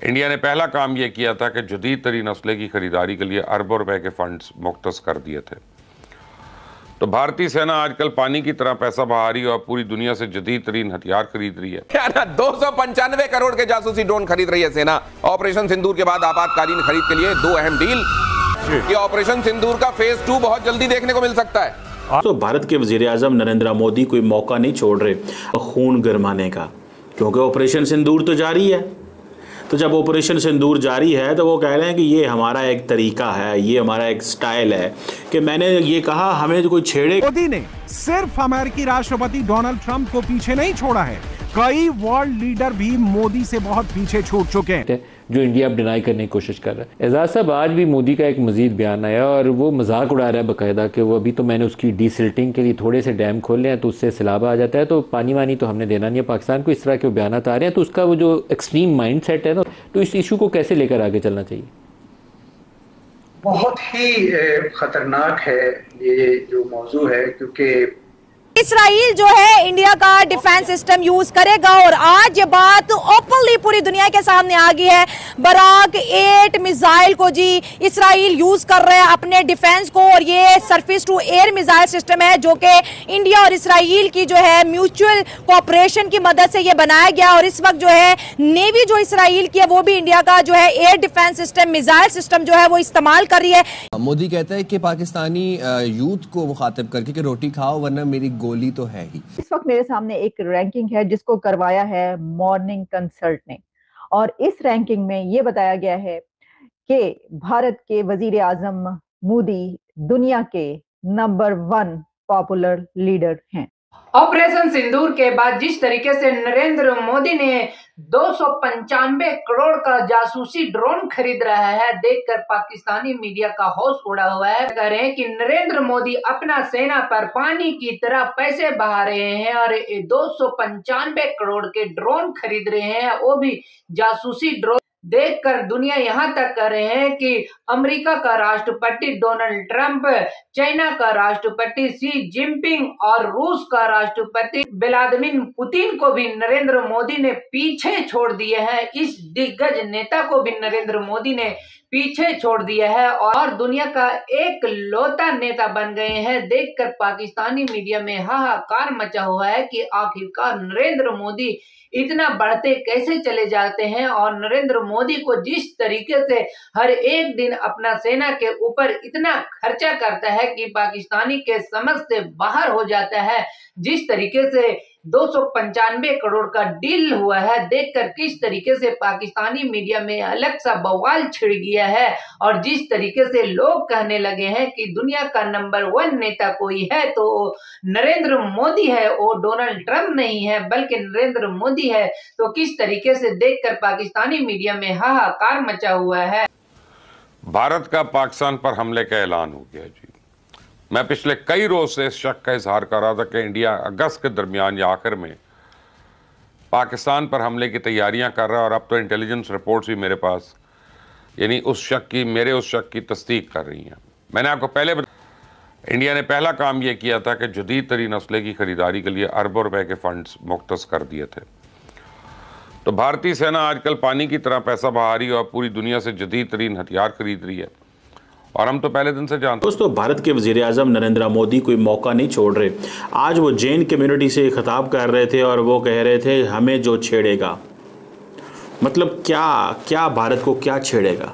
India ने पहला काम यह किया था कि जदीद तरीन असले की खरीदारी के लिए अरबों रुपए के फंड्स मुख्तस कर दिए थे। तो भारतीय सेना आजकल पानी की तरह पैसा बहा रही है और पूरी दुनिया से जदीद तरीन हथियार खरीद रही है। 295 करोड़ के जासूसी ड्रोन खरीद रही है सेना। ऑपरेशन सिंदूर के बाद आपातकालीन खरीद के लिए दो अहम डील। ये ऑपरेशन सिंदूर का फेज 2 बहुत जल्दी देखने को मिल सकता है। तो भारत के वजीर-ए-आज़म नरेंद्र मोदी कोई मौका नहीं छोड़ रहे खून गरमाने का, क्योंकि ऑपरेशन सिंदूर तो जारी है। तो जब ऑपरेशन सिंदूर जारी है तो वो कह रहे हैं कि ये हमारा एक तरीका है, ये हमारा एक स्टाइल है कि मैंने ये कहा हमें कोई छेड़े। मोदी ने सिर्फ अमेरिकी राष्ट्रपति डोनाल्ड ट्रंप को पीछे नहीं छोड़ा है, कई वर्ल्ड लीडर भी मोदी से बहुत पीछे छूट चुके हैं, जो इंडिया अब डिनाई करने की कोशिश कर रहा है। एजाज साहब, आज भी मोदी का एक मजीद बयान आया और वो मजाक उड़ा रहा है बाकायदा कि वो अभी तो मैंने उसकी डीसिल्टिंग के लिए थोड़े से डैम खोले हैं तो उससे सैलाबा आ जाता है, तो पानी वानी तो हमने देना नहीं है पाकिस्तान को। इस तरह के बयान आ रहे हैं, तो उसका वो जो एक्सट्रीम माइंड सेट है ना, तो इस इशू को कैसे लेकर आगे चलना चाहिए? बहुत ही खतरनाक है ये जो मौजू है, क्योंकि इसराइल जो है इंडिया का डिफेंस सिस्टम यूज करेगा और आज ये बात ओपनली पूरी दुनिया के सामने आ गई है। बराक 8 मिसाइल को जी इसराइल यूज कर रहे हैं अपने डिफेंस को, और ये surface to air missile system है जो कि इंडिया और इसराइल की जो है म्यूचुअल कोऑपरेशन की मदद से ये बनाया गया। और इस वक्त जो है नेवी जो इसराइल की है वो भी इंडिया का जो है air defence system missile system जो है वो इस्तेमाल कर रही है। मोदी कहता है कि पाकिस्तानी यूथ को मुखातिब करके कि रोटी खाओ वरना मेरी गोली तो है ही। इस वक्त मेरे सामने एक रैंकिंग है जिसको करवाया है मॉर्निंग कंसल्ट ने, और इस रैंकिंग में ये बताया गया है कि भारत के वजीर आजम मोदी दुनिया के नंबर 1 पॉपुलर लीडर हैं। ऑपरेशन सिंदूर के बाद जिस तरीके से नरेंद्र मोदी ने 295 करोड़ का जासूसी ड्रोन खरीद रहा है, देखकर पाकिस्तानी मीडिया का होश उड़ा हुआ है। कह रहे हैं कि नरेंद्र मोदी अपना सेना पर पानी की तरह पैसे बहा रहे हैं और 295 करोड़ के ड्रोन खरीद रहे हैं, वो भी जासूसी ड्रोन। देखकर दुनिया यहाँ तक कर रहे हैं कि अमेरिका का राष्ट्रपति डोनाल्ड ट्रंप, चाइना का राष्ट्रपति शी जिनपिंग और रूस का राष्ट्रपति व्लादिमीर पुतिन को भी नरेंद्र मोदी ने पीछे छोड़ दिए हैं। इस दिग्गज नेता को भी नरेंद्र मोदी ने पीछे छोड़ दिया है और दुनिया का एक लौता नेता बन गए हैं। देखकर पाकिस्तानी मीडिया में हाहाकार मचा हुआ है कि आखिरकार नरेंद्र मोदी इतना बढ़ते कैसे चले जाते हैं। और नरेंद्र मोदी को जिस तरीके से हर एक दिन अपना सेना के ऊपर इतना खर्चा करता है कि पाकिस्तानी के समझ से बाहर हो जाता है। जिस तरीके से 295 करोड़ का डील हुआ है, देखकर किस तरीके से पाकिस्तानी मीडिया में अलग सा बवाल छिड़ गया है और जिस तरीके से लोग कहने लगे हैं कि दुनिया का नंबर 1 नेता कोई है तो नरेंद्र मोदी है, वो डोनाल्ड ट्रंप नहीं है बल्कि नरेंद्र मोदी है। तो किस तरीके से देखकर पाकिस्तानी मीडिया में हाहाकार मचा हुआ है। भारत का पाकिस्तान पर हमले का ऐलान हो गया जी। मैं पिछले कई रोज से इस शक का इजहार कर रहा था कि इंडिया अगस्त के दरमियान या आखिर में पाकिस्तान पर हमले की तैयारियां कर रहा है, और अब तो इंटेलिजेंस रिपोर्ट्स भी मेरे पास यानी उस शक की तस्दीक कर रही हैं। मैंने आपको पहले इंडिया ने पहला काम यह किया था कि जदीद तरीन असले की खरीदारी के लिए अरबों रुपए के फंड्स मुख्तस कर दिए थे। तो भारतीय सेना आजकल पानी की तरह पैसा बहा रही है और पूरी दुनिया से जदीद तरीन हथियार खरीद रही है, और हम तो पहले दिन से जानते हैं। दोस्तों, भारत के वजीर-ए-आज़म नरेंद्र मोदी कोई मौका नहीं छोड़ रहे। आज वो जैन कम्युनिटी से खिताब कर रहे थे और वो कह रहे थे हमें जो छेड़ेगा, मतलब क्या भारत को क्या छेड़ेगा।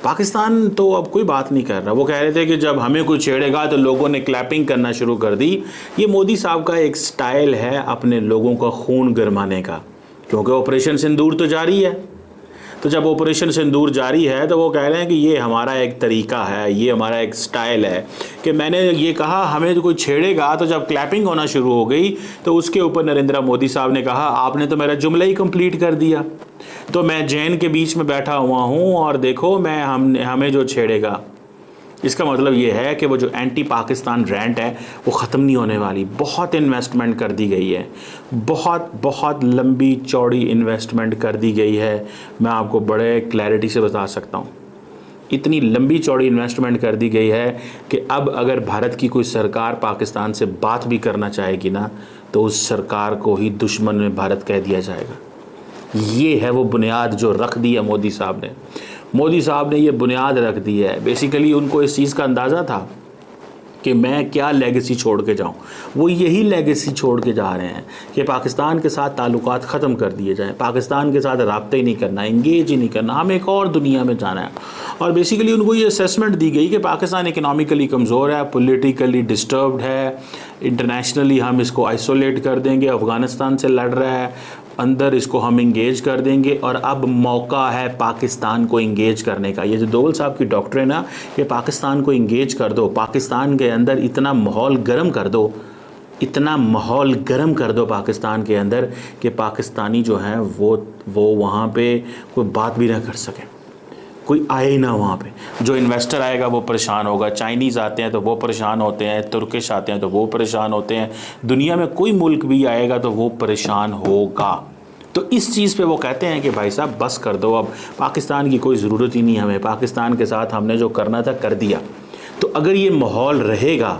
पाकिस्तान तो अब कोई बात नहीं कर रहा। वो कह रहे थे कि जब हमें कोई छेड़ेगा तो लोगों ने क्लैपिंग करना शुरू कर दी। ये मोदी साहब का एक स्टाइल है अपने लोगों का खून गरमाने का, क्योंकि ऑपरेशन सिंदूर तो जारी है। तो जब ऑपरेशन सिंदूर जारी है तो वो कह रहे हैं कि ये हमारा एक तरीका है, ये हमारा एक स्टाइल है कि मैंने ये कहा हमें कोई छेड़ेगा, तो जब क्लैपिंग होना शुरू हो गई तो उसके ऊपर नरेंद्र मोदी साहब ने कहा आपने तो मेरा जुमला ही कंप्लीट कर दिया। तो मैं जैन के बीच में बैठा हुआ हूँ और देखो हमें जो छेड़ेगा। इसका मतलब ये है कि वो जो एंटी पाकिस्तान रैंट है वो ख़त्म नहीं होने वाली। बहुत इन्वेस्टमेंट कर दी गई है, बहुत लंबी चौड़ी इन्वेस्टमेंट कर दी गई है। मैं आपको बड़े क्लैरिटी से बता सकता हूँ, इतनी लंबी चौड़ी इन्वेस्टमेंट कर दी गई है कि अब अगर भारत की कोई सरकार पाकिस्तान से बात भी करना चाहेगी ना तो उस सरकार को ही दुश्मन में भारत कह दिया जाएगा। ये है वो बुनियाद जो रख दी है मोदी साहब ने। मोदी साहब ने ये बुनियाद रख दी है। बेसिकली उनको इस चीज़ का अंदाज़ा था कि मैं क्या लेगेसी छोड़ के जाऊं। वो यही लेगेसी छोड़ के जा रहे हैं कि पाकिस्तान के साथ ताल्लुकात ख़त्म कर दिए जाएं, पाकिस्तान के साथ राब्ता ही नहीं करना, इंगेज ही नहीं करना, हमें एक और दुनिया में जाना है। और बेसिकली उनको ये असेसमेंट दी गई कि पाकिस्तान इकनॉमिकली कमज़ोर है, पॉलिटिकली डिस्टर्ब्ड है, इंटरनेशनली हम इसको आइसोलेट कर देंगे, अफ़गानिस्तान से लड़ रहा है, अंदर इसको हम इंगेज कर देंगे और अब मौका है पाकिस्तान को इंगेज करने का। ये जो दोवल साहब की डॉक्ट्रिन है कि पाकिस्तान को इंगेज कर दो, पाकिस्तान के अंदर इतना माहौल गर्म कर दो, इतना माहौल गर्म कर दो पाकिस्तान के अंदर कि पाकिस्तानी जो हैं वो वहाँ पे कोई बात भी ना कर सके, कोई आए ही ना वहाँ पे। जो इन्वेस्टर आएगा वो परेशान होगा, चाइनीज़ आते हैं तो वो परेशान होते हैं, तुर्किश आते हैं तो वो परेशान होते हैं, दुनिया में कोई मुल्क भी आएगा तो वो परेशान होगा। तो इस चीज़ पे वो कहते हैं कि भाई साहब बस कर दो, अब पाकिस्तान की कोई ज़रूरत ही नहीं हमें, पाकिस्तान के साथ हमने जो करना था कर दिया। तो अगर ये माहौल रहेगा,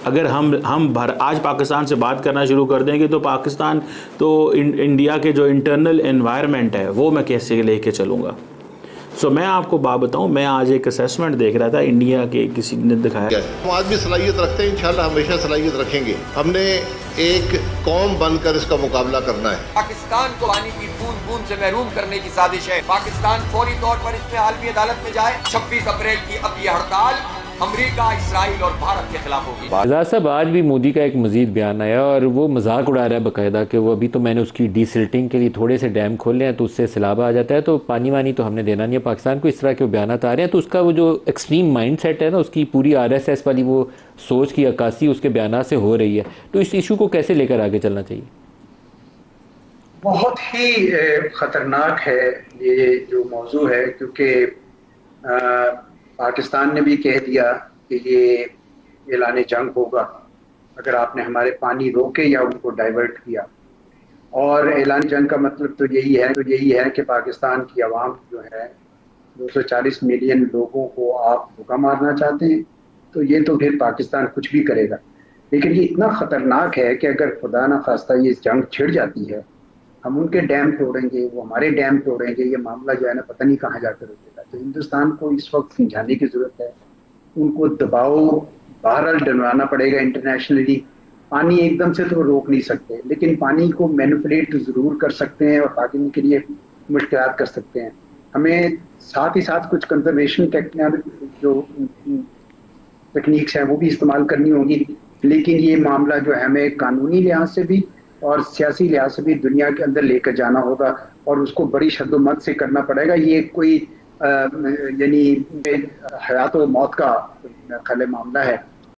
अगर हम आज पाकिस्तान से बात करना शुरू कर देंगे तो पाकिस्तान तो इंडिया के जो इंटरनल एनवायरनमेंट है वो मैं कैसे लेके चलूँगा। मैं आपको बात बताऊं, मैं आज एक असेसमेंट देख रहा था इंडिया के, किसी ने दिखाया। हम आज भी सलाहियत रखते हैं, इंशाल्लाह हमेशा सलाहियत रखेंगे। हमने एक कौम बनकर इसका मुकाबला करना है। पाकिस्तान को पानी की बूंद बूंद से महरूम करने की साजिश है। पाकिस्तान फौरी तौर पर इसमें आलमी अदालत में जाए। 26 अप्रैल की अब ये हड़ताल अमेरिका, इसराइल और भारत के खिलाफ होगी। आज़ाद साहब, आज भी मोदी का एक मजीद बयान आया और वो मजाक उड़ा रहा है बाकायदा कि वो अभी तो मैंने उसकी डीसिल्टिंग के लिए थोड़े से डैम खोले हैं तो उससे सैलाब आ जाता है, तो पानी वानी तो हमने देना नहीं है पाकिस्तान को। इस तरह के बयान आ रहे हैं तो उसका वो जो एक्सट्रीम माइंड सेट है ना, उसकी पूरी RSS वाली वो सोच की अक्कासी उसके बयान से हो रही है। तो इस इशू को कैसे लेकर आगे चलना चाहिए? बहुत ही खतरनाक है ये जो मौजू है, क्योंकि पाकिस्तान ने भी कह दिया कि ये ऐलान जंग होगा अगर आपने हमारे पानी रोके या उनको डाइवर्ट किया। और ऐलान जंग का मतलब तो यही है कि पाकिस्तान की आवाम जो है 240 मिलियन लोगों को आप भूखा मारना चाहते हैं, तो ये तो फिर पाकिस्तान कुछ भी करेगा। लेकिन ये इतना ख़तरनाक है कि अगर खुदा न खास्ता ये जंग छिड़ जाती है, हम उनके डैम तोड़ेंगे, वो हमारे डैम तोड़ेंगे, ये मामला जो है ना पता नहीं कहाँ जाकर रुकेगा। तो हिंदुस्तान को इस वक्त समझाने की ज़रूरत है, उनको दबाव बहरहाल डलवाना पड़ेगा इंटरनेशनली। पानी एकदम से तो रोक नहीं सकते, लेकिन पानी को मैनिपुलेट ज़रूर कर सकते हैं और पानी के लिए मुश्किलात कर सकते हैं। हमें साथ ही साथ कुछ कंजर्वेशन जो टेक्निक्स हैं वो भी इस्तेमाल करनी होगी। लेकिन ये मामला जो है हमें कानूनी लिहाज से भी और सियासी लिहाज से भी दुनिया के अंदर लेकर जाना होगा और उसको बड़ी शद्दोमत से करना पड़ेगा। ये कोई यानी हयात और मौत का ख्याल मामला है।